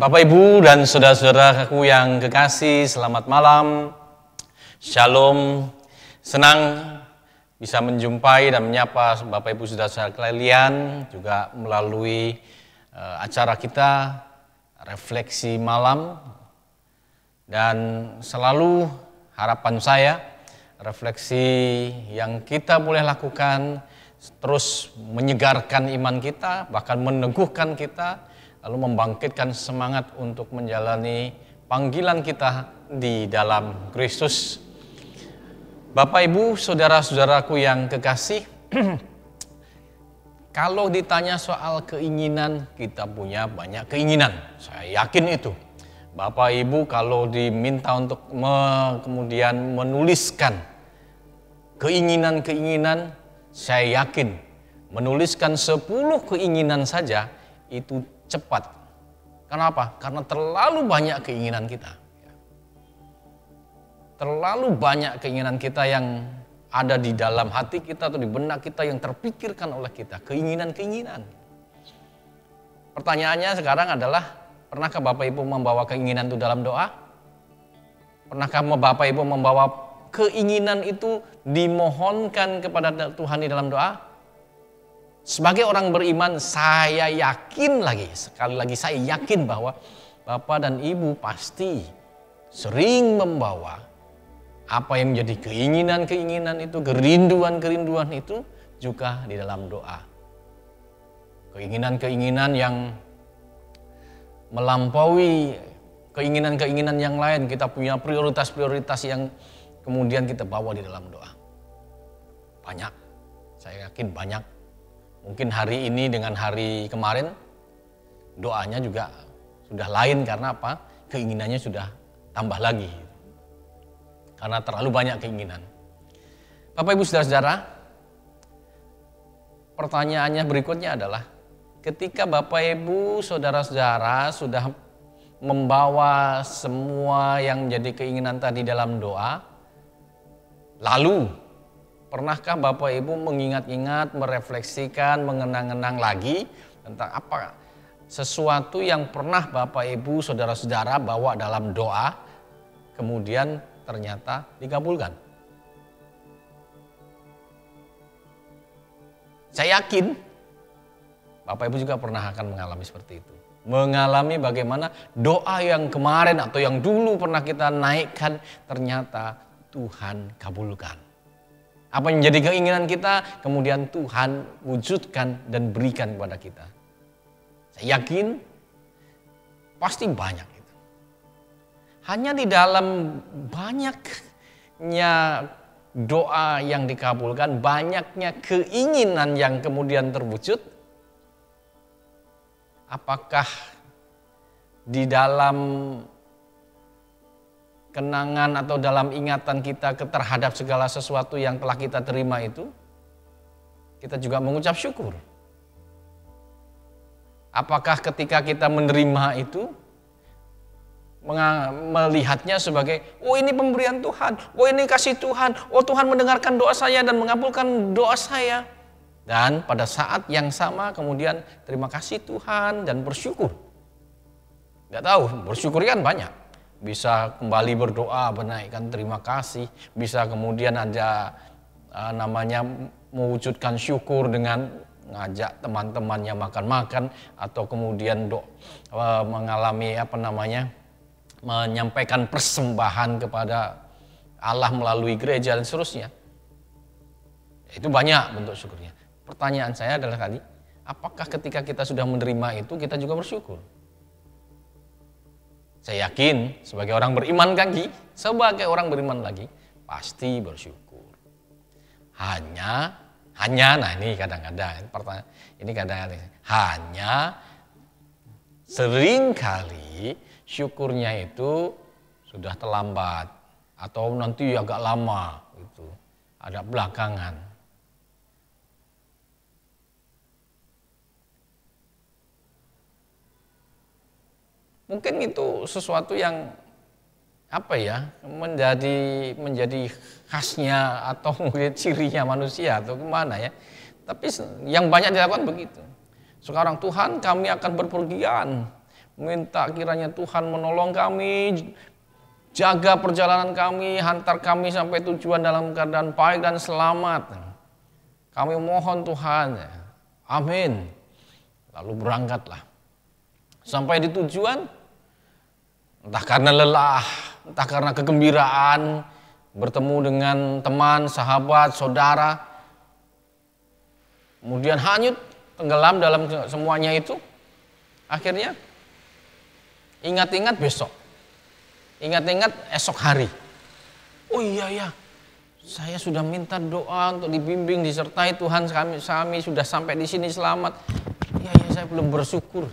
Bapak Ibu dan saudara-saudaraku yang kekasih, selamat malam. Shalom. Senang bisa menjumpai dan menyapa Bapak Ibu saudara-saudara kalian juga melalui acara kita refleksi malam. Dan selalu harapan saya refleksi yang kita boleh lakukan terus menyegarkan iman kita, bahkan meneguhkan kita, lalu membangkitkan semangat untuk menjalani panggilan kita di dalam Kristus. Bapak Ibu, saudara-saudaraku yang kekasih, kalau ditanya soal keinginan, kita punya banyak keinginan. Saya yakin itu. Bapak Ibu kalau diminta untuk kemudian menuliskan keinginan-keinginan, saya yakin menuliskan 10 keinginan saja itu cepat. Kenapa? Karena terlalu banyak keinginan kita. Terlalu banyak keinginan kita yang ada di dalam hati kita atau di benak kita yang terpikirkan oleh kita. Keinginan-keinginan. Pertanyaannya sekarang adalah, pernahkah Bapak Ibu membawa keinginan itu dalam doa? Pernahkah Bapak Ibu membawa keinginan itu dimohonkan kepada Tuhan di dalam doa? Sebagai orang beriman, saya yakin sekali lagi saya yakin bahwa Bapak dan Ibu pasti sering membawa apa yang menjadi keinginan-keinginan itu, kerinduan-kerinduan itu juga di dalam doa. Keinginan-keinginan yang melampaui keinginan-keinginan yang lain, kita punya prioritas-prioritas yang kemudian kita bawa di dalam doa. Banyak, saya yakin banyak. Mungkin hari ini dengan hari kemarin doanya juga sudah lain karena apa? Keinginannya sudah tambah lagi. Karena terlalu banyak keinginan. Bapak Ibu saudara-saudara, pertanyaannya berikutnya adalah, ketika Bapak Ibu saudara-saudara sudah membawa semua yang menjadi keinginan tadi dalam doa, lalu pernahkah Bapak Ibu mengingat-ingat, merefleksikan, mengenang-enang lagi tentang apa sesuatu yang pernah Bapak Ibu saudara-saudara bawa dalam doa kemudian ternyata dikabulkan? Saya yakin Bapak Ibu juga pernah akan mengalami seperti itu. Mengalami bagaimana doa yang kemarin atau yang dulu pernah kita naikkan ternyata Tuhan kabulkan. Apa yang menjadi keinginan kita, kemudian Tuhan wujudkan dan berikan kepada kita. Saya yakin pasti banyak itu. Hanya di dalam banyaknya doa yang dikabulkan, banyaknya keinginan yang kemudian terwujud, apakah di dalam kenangan atau dalam ingatan kita terhadap segala sesuatu yang telah kita terima itu, kita juga mengucap syukur? Apakah ketika kita menerima itu, melihatnya sebagai, oh ini pemberian Tuhan, oh ini kasih Tuhan, oh Tuhan mendengarkan doa saya dan mengabulkan doa saya. Dan pada saat yang sama kemudian terima kasih Tuhan dan bersyukur. Gak tahu, bersyukur kan banyak. Bisa kembali berdoa, menaikkan terima kasih, bisa kemudian ada mewujudkan syukur dengan ngajak teman-temannya makan-makan, atau kemudian mengalami menyampaikan persembahan kepada Allah melalui gereja dan seterusnya. Itu banyak bentuk syukurnya. Pertanyaan saya adalah tadi, apakah ketika kita sudah menerima itu kita juga bersyukur? Saya yakin sebagai orang beriman lagi pasti bersyukur. Hanya nah ini kadang-kadang hanya seringkali syukurnya itu sudah terlambat atau nanti agak lama gitu, ada belakangan. Mungkin itu sesuatu yang menjadi khasnya atau mungkin cirinya manusia atau kemana ya. Tapi yang banyak dilakukan begitu. Sekarang Tuhan kami akan berpergian minta kiranya Tuhan menolong kami, jaga perjalanan kami, hantar kami sampai tujuan dalam keadaan baik dan selamat. Kami mohon Tuhan, amin. Lalu berangkatlah. Sampai di tujuan, entah karena lelah, entah karena kegembiraan, bertemu dengan teman, sahabat, saudara, kemudian hanyut, tenggelam dalam semuanya itu. Akhirnya ingat-ingat besok, ingat-ingat esok hari. Oh iya ya, saya sudah minta doa untuk dibimbing, disertai Tuhan, kami sudah sampai di sini selamat. Iya ya, saya belum bersyukur.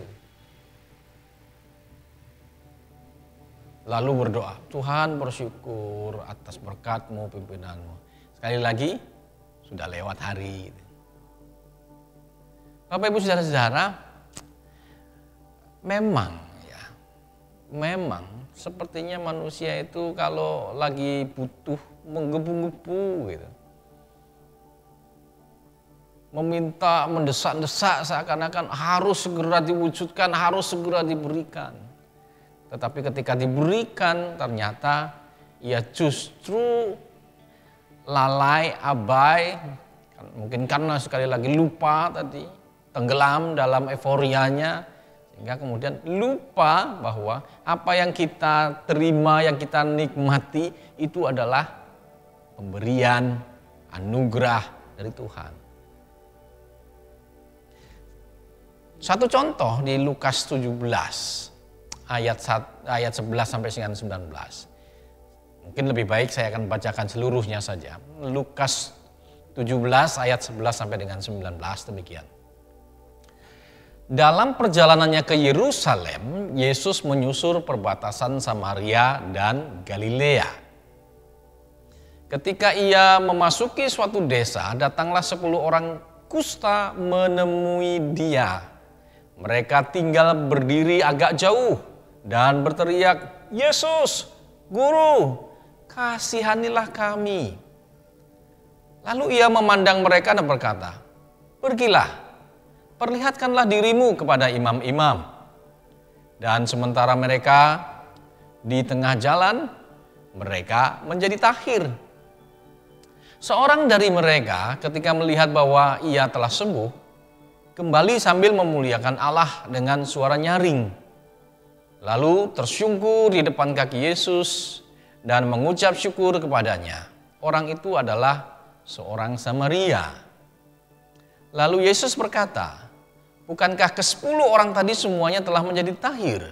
Lalu berdoa, Tuhan bersyukur atas berkat-Mu, pimpinan-Mu. Sekali lagi, sudah lewat hari. Bapak Ibu saudara-saudara, memang sepertinya manusia itu kalau lagi butuh menggebu-gebu gitu. Meminta, mendesak-desak seakan-akan harus segera diwujudkan, harus segera diberikan. Tetapi ketika diberikan ternyata ia justru lalai, abai, mungkin karena sekali lagi lupa tadi, tenggelam dalam euforianya, sehingga kemudian lupa bahwa apa yang kita terima, yang kita nikmati itu adalah pemberian anugerah dari Tuhan. Satu contoh di Lukas 17 ayat 11 sampai dengan 19. Mungkin lebih baik saya akan bacakan seluruhnya saja. Lukas 17 ayat 11 sampai dengan 19 demikian. Dalam perjalanannya ke Yerusalem, Yesus menyusur perbatasan Samaria dan Galilea. Ketika ia memasuki suatu desa, datanglah 10 orang kusta menemui dia. Mereka tinggal berdiri agak jauh dan berteriak, Yesus, Guru, kasihanilah kami. Lalu ia memandang mereka dan berkata, pergilah, perlihatkanlah dirimu kepada imam-imam. Dan sementara mereka di tengah jalan, mereka menjadi tahir. Seorang dari mereka ketika melihat bahwa ia telah sembuh, kembali sambil memuliakan Allah dengan suara nyaring. Lalu tersungkur di depan kaki Yesus dan mengucap syukur kepadanya. Orang itu adalah seorang Samaria. Lalu Yesus berkata, bukankah ke-10 orang tadi semuanya telah menjadi tahir?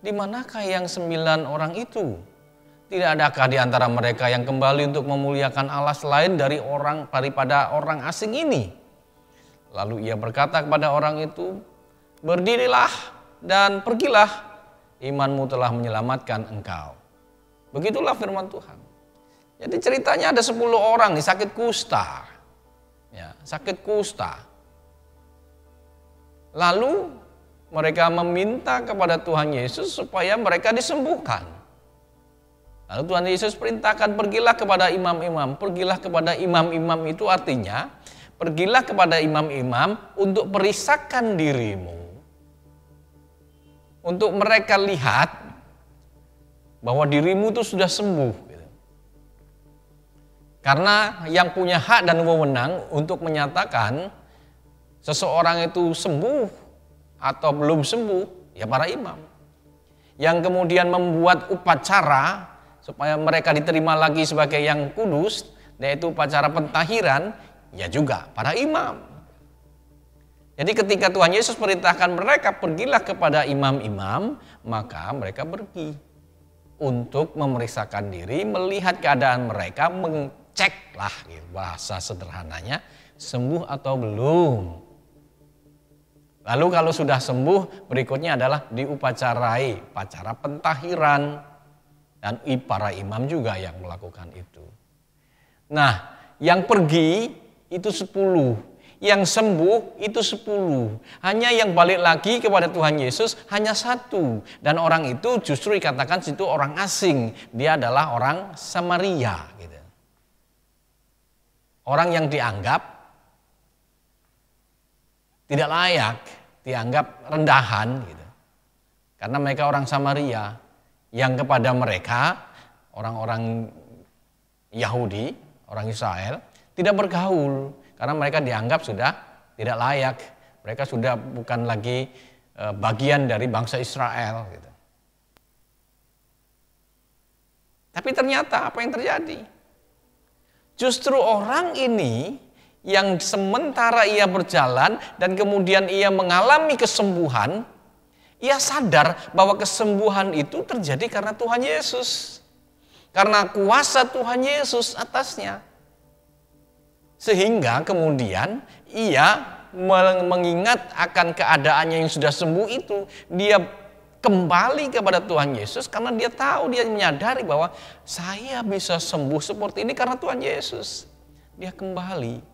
Di manakah yang 9 orang itu? Tidak adakah di antara mereka yang kembali untuk memuliakan Allah selain daripada orang asing ini? Lalu ia berkata kepada orang itu, berdirilah dan pergilah, imanmu telah menyelamatkan engkau. Begitulah firman Tuhan. Jadi ceritanya ada 10 orang nih sakit kusta. Ya, sakit kusta. Lalu mereka meminta kepada Tuhan Yesus supaya mereka disembuhkan. Lalu Tuhan Yesus perintahkan, pergilah kepada imam-imam. Pergilah kepada imam-imam itu artinya, pergilah kepada imam-imam untuk periksakan dirimu. Untuk mereka lihat bahwa dirimu itu sudah sembuh. Karena yang punya hak dan wewenang untuk menyatakan seseorang itu sembuh atau belum sembuh, ya para imam. Yang kemudian membuat upacara supaya mereka diterima lagi sebagai yang kudus, yaitu upacara pentahiran, ya juga para imam. Jadi ketika Tuhan Yesus perintahkan mereka pergilah kepada imam-imam, maka mereka pergi untuk memeriksakan diri, melihat keadaan mereka, mengeceklah bahasa sederhananya, sembuh atau belum. Lalu kalau sudah sembuh, berikutnya adalah diupacarai, upacara pentahiran, dan para imam juga yang melakukan itu. Nah, yang pergi itu 10. Yang sembuh itu 10. Hanya yang balik lagi kepada Tuhan Yesus hanya 1. Dan orang itu justru dikatakan situ orang asing. Dia adalah orang Samaria. Gitu. Orang yang dianggap tidak layak, dianggap rendahan. Gitu. Karena mereka orang Samaria yang kepada mereka, orang-orang Yahudi, orang Israel, tidak bergaul. Karena mereka dianggap sudah tidak layak. Mereka sudah bukan lagi bagian dari bangsa Israel. Gitu. Tapi ternyata apa yang terjadi? Justru orang ini yang sementara ia berjalan dan kemudian ia mengalami kesembuhan, ia sadar bahwa kesembuhan itu terjadi karena Tuhan Yesus. Karena kuasa Tuhan Yesus atasnya. Sehingga kemudian ia mengingat akan keadaannya yang sudah sembuh itu. Dia kembali kepada Tuhan Yesus karena dia tahu, dia menyadari bahwa saya bisa sembuh seperti ini karena Tuhan Yesus. Dia kembali.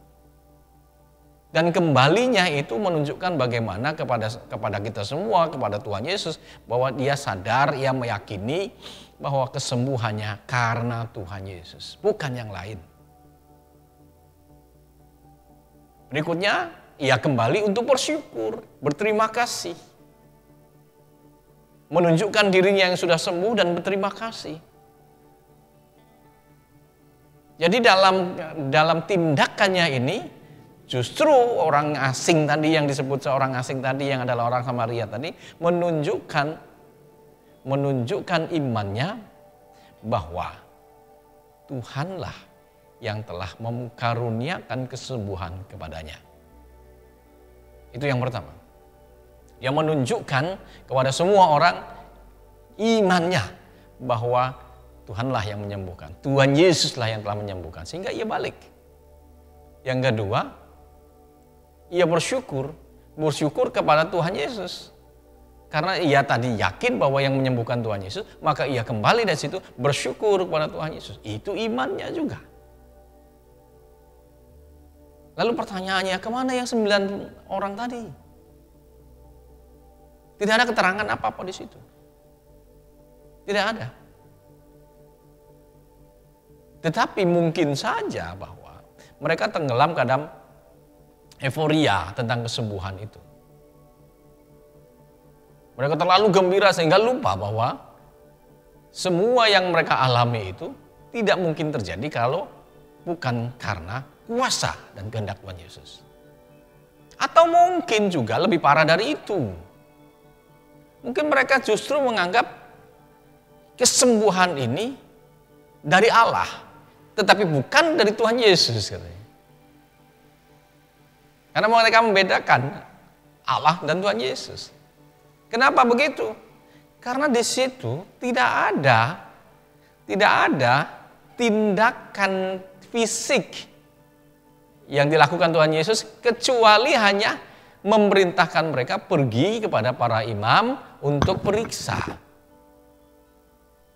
Dan kembalinya itu menunjukkan bagaimana kepada kita semua, kepada Tuhan Yesus, bahwa dia sadar, ia meyakini bahwa kesembuhannya karena Tuhan Yesus, bukan yang lain. Berikutnya, ia kembali untuk bersyukur, berterima kasih. Menunjukkan dirinya yang sudah sembuh dan berterima kasih. Jadi dalam tindakannya ini, justru orang asing tadi yang disebut seorang asing tadi yang adalah orang Samaria tadi menunjukkan imannya bahwa Tuhanlah yang telah memkaruniakan kesembuhan kepadanya. Itu yang pertama. Yang menunjukkan kepada semua orang imannya bahwa Tuhanlah yang menyembuhkan. Tuhan Yesuslah yang telah menyembuhkan. Sehingga ia balik. Yang kedua, ia bersyukur kepada Tuhan Yesus. Karena ia tadi yakin bahwa yang menyembuhkan Tuhan Yesus, maka ia kembali dari situ bersyukur kepada Tuhan Yesus. Itu imannya juga. Lalu pertanyaannya, kemana yang 9 orang tadi? Tidak ada keterangan apa-apa di situ. Tidak ada. Tetapi mungkin saja bahwa mereka tenggelam ke dalam euforia tentang kesembuhan itu. Mereka terlalu gembira sehingga lupa bahwa semua yang mereka alami itu tidak mungkin terjadi kalau bukan karena kuasa dan kehendak Tuhan Yesus. Atau mungkin juga lebih parah dari itu. Mungkin mereka justru menganggap kesembuhan ini dari Allah, tetapi bukan dari Tuhan Yesus. Karena mereka membedakan Allah dan Tuhan Yesus. Kenapa begitu? Karena di situ tidak ada tindakan fisik yang dilakukan Tuhan Yesus kecuali hanya memerintahkan mereka pergi kepada para imam untuk periksa.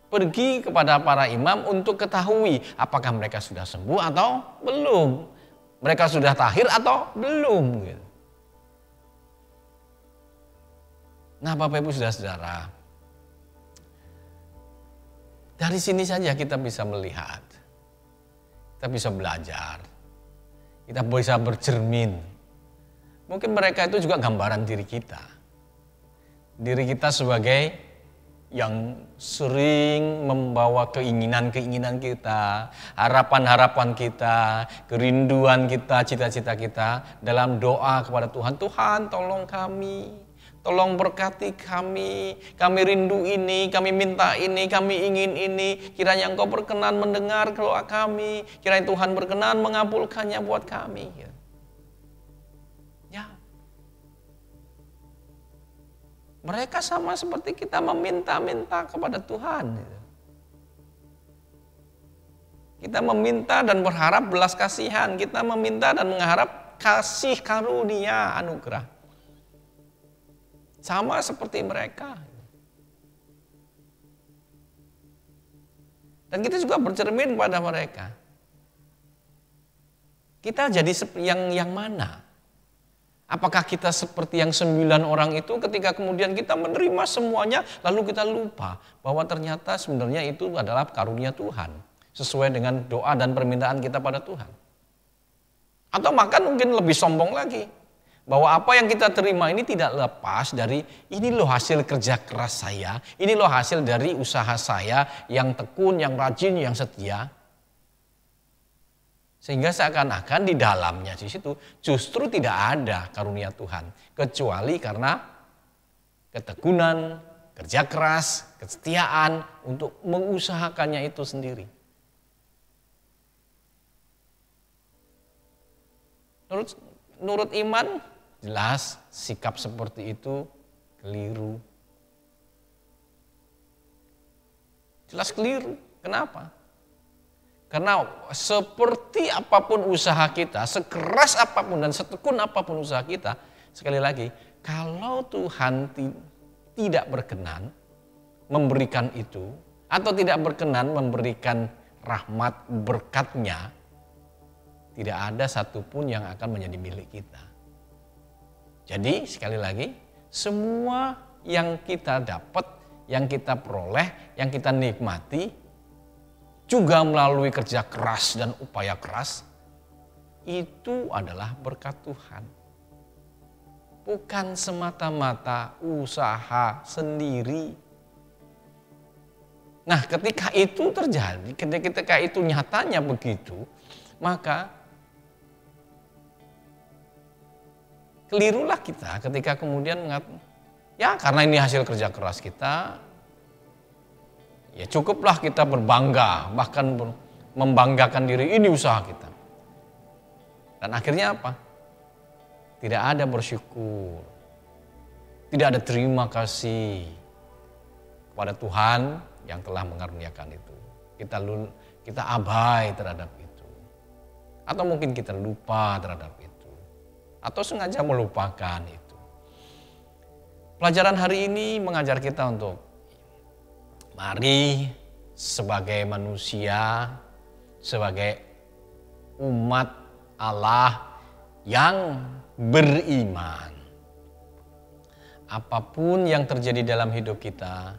Pergi kepada para imam untuk ketahui apakah mereka sudah sembuh atau belum. Mereka sudah tahir atau belum. Nah, Bapak Ibu Saudara-saudara, dari sini saja kita bisa melihat, kita bisa belajar, kita bisa bercermin. Mungkin mereka itu juga gambaran diri kita. Diri kita sebagai yang sering membawa keinginan-keinginan kita, harapan-harapan kita, kerinduan kita, cita-cita kita dalam doa kepada Tuhan. Tuhan, tolong kami, tolong berkati kami rindu ini, kami minta ini, kami ingin ini. Kiranya Engkau berkenan mendengar doa kami, kiranya Tuhan berkenan mengabulkannya buat kami. Mereka sama seperti kita meminta-minta kepada Tuhan. Kita meminta dan berharap belas kasihan. Kita meminta dan mengharap kasih karunia anugerah. Sama seperti mereka. Dan kita juga bercermin pada mereka. Kita jadi yang mana? Apakah kita seperti yang 9 orang itu ketika kemudian kita menerima semuanya lalu kita lupa bahwa ternyata sebenarnya itu adalah karunia Tuhan sesuai dengan doa dan permintaan kita pada Tuhan. Atau bahkan mungkin lebih sombong lagi. Bahwa apa yang kita terima ini tidak lepas dari ini loh hasil kerja keras saya, ini loh hasil dari usaha saya yang tekun, yang rajin, yang setia. Sehingga seakan-akan di dalamnya di situ justru tidak ada karunia Tuhan. Kecuali karena ketekunan, kerja keras, kesetiaan untuk mengusahakannya itu sendiri. Menurut iman, jelas sikap seperti itu keliru. Jelas keliru. Kenapa? Karena seperti apapun usaha kita, sekeras apapun dan setekun apapun usaha kita, sekali lagi, kalau Tuhan tidak berkenan memberikan itu, atau tidak berkenan memberikan rahmat berkat-Nya, tidak ada satupun yang akan menjadi milik kita. Jadi sekali lagi, semua yang kita dapat, yang kita peroleh, yang kita nikmati, juga melalui kerja keras dan upaya keras, itu adalah berkat Tuhan. Bukan semata-mata usaha sendiri. Nah, ketika itu terjadi, ketika itu nyatanya begitu, maka kelirulah kita ketika kemudian mengatakan, ya karena ini hasil kerja keras kita, ya cukuplah kita berbangga, bahkan membanggakan diri, ini usaha kita. Dan akhirnya apa? Tidak ada bersyukur, tidak ada terima kasih kepada Tuhan yang telah mengaruniakan itu. Kita abai terhadap itu. Atau mungkin kita lupa terhadap itu. Atau sengaja melupakan itu. Pelajaran hari ini mengajar kita untuk mari sebagai manusia, sebagai umat Allah yang beriman. Apapun yang terjadi dalam hidup kita,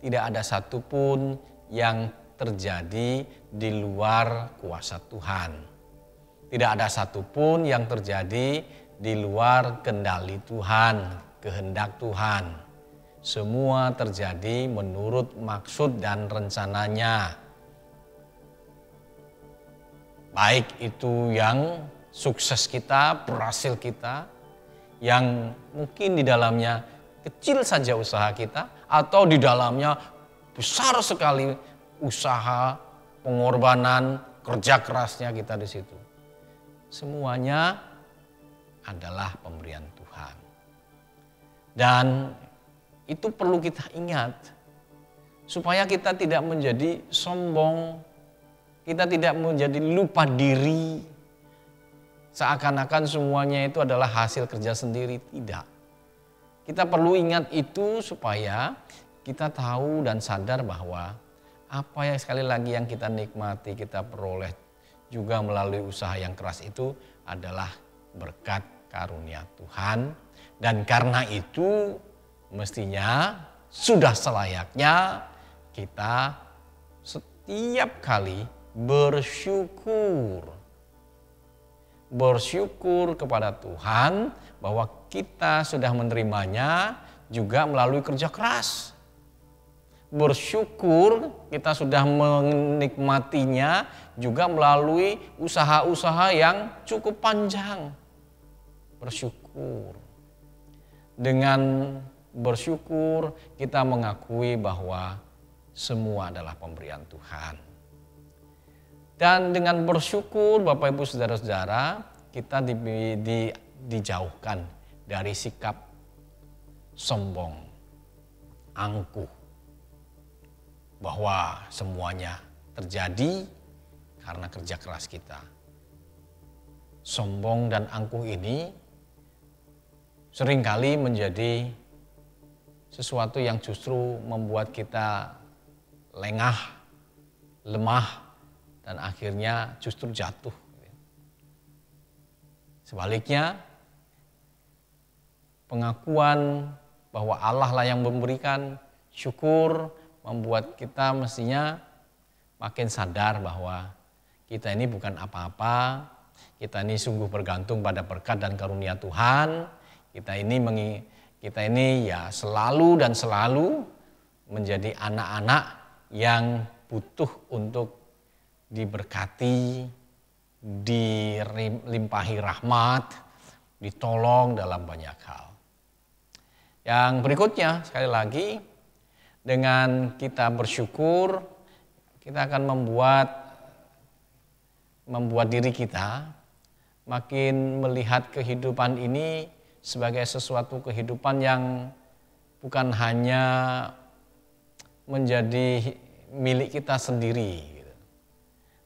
tidak ada satupun yang terjadi di luar kuasa Tuhan. Tidak ada satupun yang terjadi di luar kendali Tuhan, kehendak Tuhan. Semua terjadi menurut maksud dan rencananya. Baik itu yang sukses kita, berhasil kita, yang mungkin di dalamnya kecil saja usaha kita, atau di dalamnya besar sekali usaha, pengorbanan, kerja kerasnya kita di situ. Semuanya adalah pemberian Tuhan. Dan itu perlu kita ingat supaya kita tidak menjadi sombong, kita tidak menjadi lupa diri, seakan-akan semuanya itu adalah hasil kerja sendiri. Tidak. Kita perlu ingat itu supaya kita tahu dan sadar bahwa apa yang sekali lagi yang kita nikmati, kita peroleh juga melalui usaha yang keras itu adalah berkat karunia Tuhan. Dan karena itu mestinya sudah selayaknya kita setiap kali bersyukur. Bersyukur kepada Tuhan bahwa kita sudah menerimanya juga melalui kerja keras. Bersyukur kita sudah menikmatinya juga melalui usaha-usaha yang cukup panjang. Bersyukur. Dengan bersyukur kita mengakui bahwa semua adalah pemberian Tuhan. Dan dengan bersyukur Bapak Ibu Saudara-saudara, kita dijauhkan dari sikap sombong, angkuh. Bahwa semuanya terjadi karena kerja keras kita. Sombong dan angkuh ini seringkali menjadi sesuatu yang justru membuat kita lengah, lemah, dan akhirnya justru jatuh. Sebaliknya, pengakuan bahwa Allah lah yang memberikan, syukur membuat kita mestinya makin sadar bahwa kita ini bukan apa-apa, kita ini sungguh bergantung pada berkat dan karunia Tuhan. Kita ini ya selalu dan selalu menjadi anak-anak yang butuh untuk diberkati, dilimpahi rahmat, ditolong dalam banyak hal. Yang berikutnya, sekali lagi, dengan kita bersyukur, kita akan membuat diri kita makin melihat kehidupan ini sebagai sesuatu kehidupan yang bukan hanya menjadi milik kita sendiri.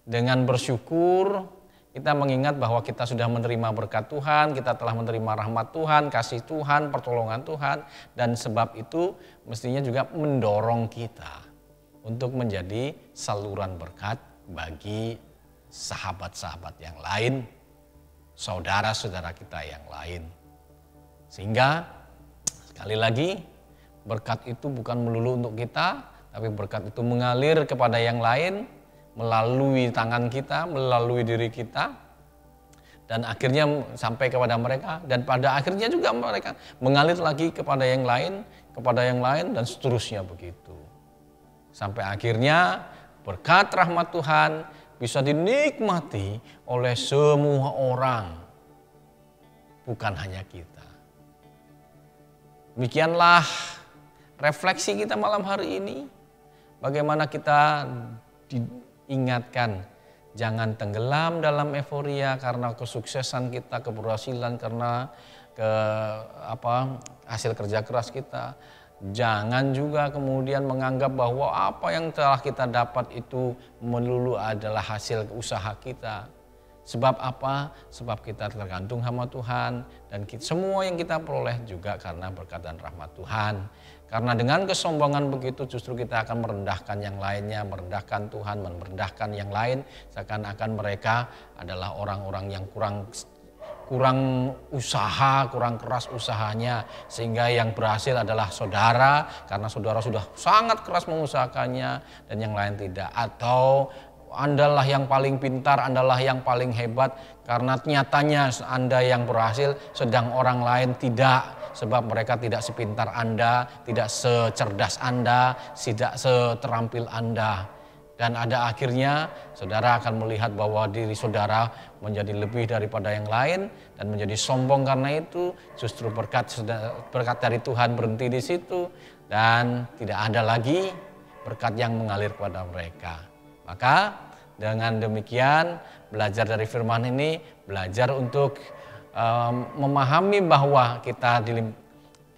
Dengan bersyukur, kita mengingat bahwa kita sudah menerima berkat Tuhan, kita telah menerima rahmat Tuhan, kasih Tuhan, pertolongan Tuhan, dan sebab itu mestinya juga mendorong kita untuk menjadi saluran berkat bagi sahabat-sahabat yang lain, saudara-saudara kita yang lain. Sehingga sekali lagi berkat itu bukan melulu untuk kita, tapi berkat itu mengalir kepada yang lain melalui tangan kita, melalui diri kita, dan akhirnya sampai kepada mereka, dan pada akhirnya juga mereka mengalir lagi kepada yang lain, dan seterusnya begitu. Sampai akhirnya berkat rahmat Tuhan bisa dinikmati oleh semua orang, bukan hanya kita. Demikianlah refleksi kita malam hari ini. Bagaimana kita diingatkan, jangan tenggelam dalam euforia karena kesuksesan kita, keberhasilan, karena hasil kerja keras kita. Jangan juga kemudian menganggap bahwa apa yang telah kita dapat itu melulu adalah hasil usaha kita. Sebab apa? Sebab kita tergantung sama Tuhan, dan semua yang kita peroleh juga karena berkat dan rahmat Tuhan. Karena dengan kesombongan begitu justru kita akan merendahkan yang lainnya, merendahkan Tuhan, merendahkan yang lain, seakan-akan mereka adalah orang-orang yang kurang usaha, kurang keras usahanya, sehingga yang berhasil adalah saudara karena saudara sudah sangat keras mengusahakannya dan yang lain tidak. Atau Andalah yang paling pintar, Andalah yang paling hebat karena nyatanya Anda yang berhasil sedang orang lain tidak. Sebab mereka tidak sepintar Anda, tidak secerdas Anda, tidak seterampil Anda. Dan ada akhirnya saudara akan melihat bahwa diri saudara menjadi lebih daripada yang lain dan menjadi sombong karena itu. Justru berkat dari Tuhan berhenti di situ dan tidak ada lagi berkat yang mengalir kepada mereka. Maka dengan demikian belajar dari firman ini, belajar untuk memahami bahwa kita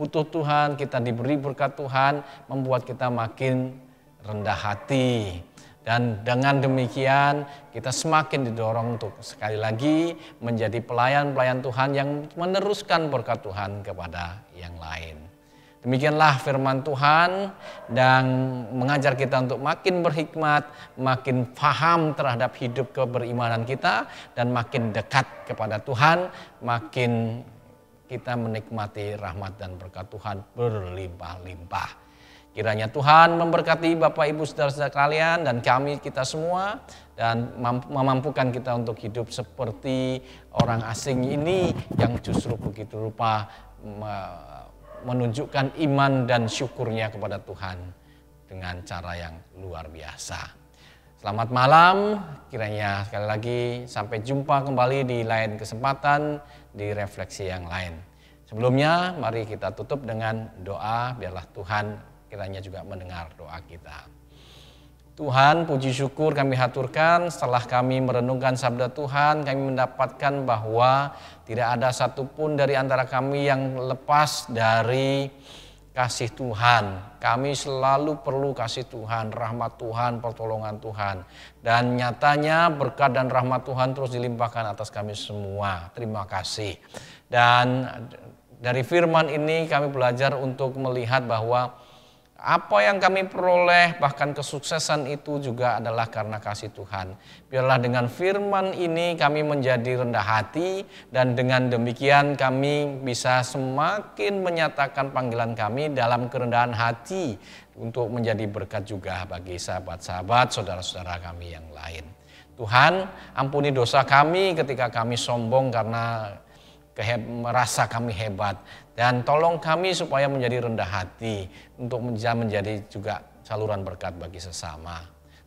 butuh Tuhan, kita diberi berkat Tuhan, membuat kita makin rendah hati. Dan dengan demikian kita semakin didorong untuk sekali lagi menjadi pelayan-pelayan Tuhan yang meneruskan berkat Tuhan kepada yang lain. Demikianlah firman Tuhan dan mengajar kita untuk makin berhikmat, makin paham terhadap hidup keberimanan kita dan makin dekat kepada Tuhan, makin kita menikmati rahmat dan berkat Tuhan berlimpah-limpah. Kiranya Tuhan memberkati Bapak Ibu saudara-saudara kalian dan kita semua dan memampukan kita untuk hidup seperti orang asing ini yang justru begitu rupa menunjukkan iman dan syukurnya kepada Tuhan dengan cara yang luar biasa. Selamat malam, kiranya sekali lagi sampai jumpa kembali di lain kesempatan di refleksi yang lain. Sebelumnya mari kita tutup dengan doa, biarlah Tuhan kiranya juga mendengar doa kita. Tuhan, puji syukur kami haturkan setelah kami merenungkan sabda Tuhan, kami mendapatkan bahwa tidak ada satupun dari antara kami yang lepas dari kasih Tuhan. Kami selalu perlu kasih Tuhan, rahmat Tuhan, pertolongan Tuhan. Dan nyatanya berkat dan rahmat Tuhan terus dilimpahkan atas kami semua. Terima kasih. Dan dari firman ini kami belajar untuk melihat bahwa apa yang kami peroleh, bahkan kesuksesan itu juga adalah karena kasih Tuhan. Biarlah dengan firman ini kami menjadi rendah hati dan dengan demikian kami bisa semakin menyatakan panggilan kami dalam kerendahan hati untuk menjadi berkat juga bagi sahabat-sahabat, saudara-saudara kami yang lain. Tuhan, ampuni dosa kami ketika kami sombong karena merasa kami hebat. Dan tolong kami supaya menjadi rendah hati untuk menjadi juga saluran berkat bagi sesama.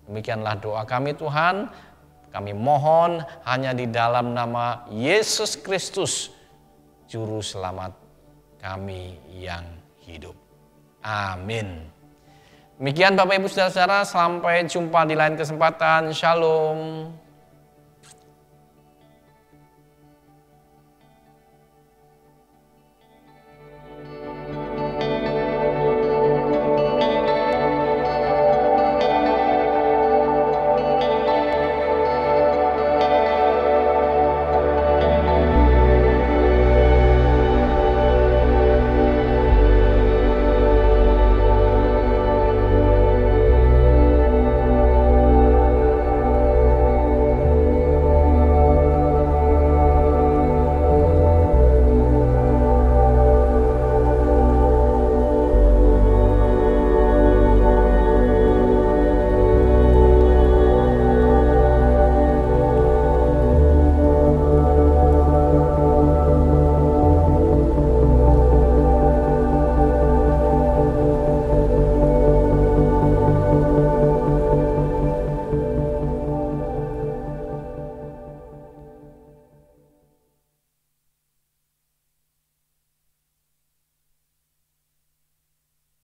Demikianlah doa kami Tuhan. Kami mohon hanya di dalam nama Yesus Kristus, Juru Selamat kami yang hidup. Amin. Demikian Bapak Ibu Saudara-saudara, sampai jumpa di lain kesempatan. Shalom.